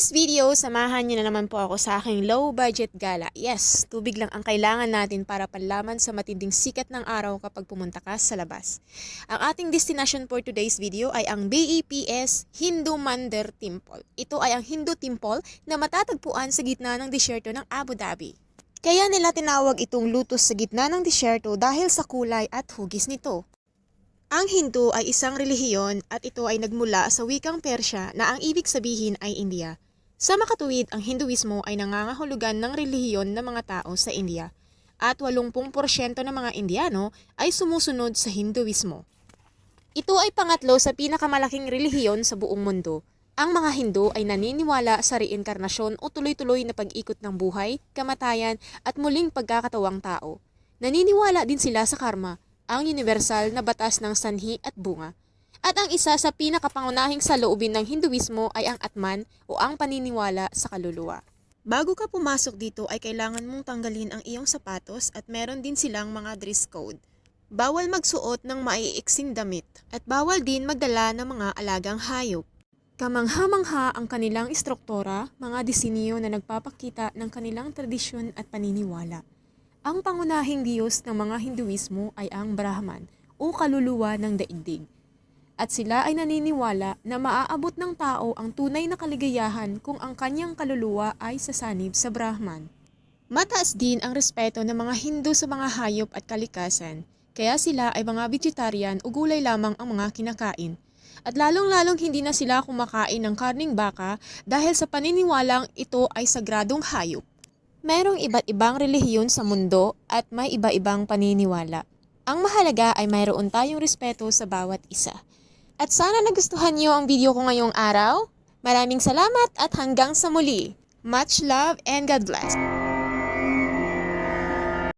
today's video, samahan niyo na naman po ako sa aking low budget gala. Yes, tubig lang ang kailangan natin para panlaban sa matinding sikat ng araw kapag pumunta ka sa labas. Ang ating destination for today's video ay ang BEPS Hindu Mandir Temple. Ito ay ang Hindu temple na matatagpuan sa gitna ng disyerto ng Abu Dhabi. Kaya nila tinawag itong lutos sa gitna ng disyerto dahil sa kulay at hugis nito. Ang Hindu ay isang relihiyon at ito ay nagmula sa wikang Persya na ang ibig sabihin ay India. Sa makatuwid, ang Hinduismo ay nangangahulugan ng relihiyon ng mga tao sa India at 80% ng mga Indiano ay sumusunod sa Hinduismo. Ito ay pangatlo sa pinakamalaking relihiyon sa buong mundo. Ang mga Hindu ay naniniwala sa reinkarnasyon o tuloy-tuloy na pag-ikot ng buhay, kamatayan at muling pagkakatawang tao. Naniniwala din sila sa karma, ang universal na batas ng sanhi at bunga. At ang isa sa pinakapangunahing saloobin ng Hinduismo ay ang Atman o ang paniniwala sa kaluluwa. Bago ka pumasok dito ay kailangan mong tanggalin ang iyong sapatos at meron din silang mga dress code. Bawal magsuot ng maiiksing damit at bawal din magdala ng mga alagang hayop. Kamangha-mangha ang kanilang istruktura, mga disenyo na nagpapakita ng kanilang tradisyon at paniniwala. Ang pangunahing Diyos ng mga Hinduismo ay ang Brahman o kaluluwa ng daigdig. At sila ay naniniwala na maaabot ng tao ang tunay na kaligayahan kung ang kanyang kaluluwa ay sasanib sa Brahman. Mataas din ang respeto ng mga Hindu sa mga hayop at kalikasan, kaya sila ay mga vegetarian o gulay lamang ang mga kinakain. At lalong-lalong hindi na sila kumakain ng karning baka dahil sa paniniwalang ito ay sagradong hayop. Merong iba't ibang relihiyon sa mundo at may iba-ibang paniniwala. Ang mahalaga ay mayroon tayong respeto sa bawat isa. At sana nagustuhan niyo ang video ko ngayong araw. Maraming salamat at hanggang sa muli. Much love and God bless.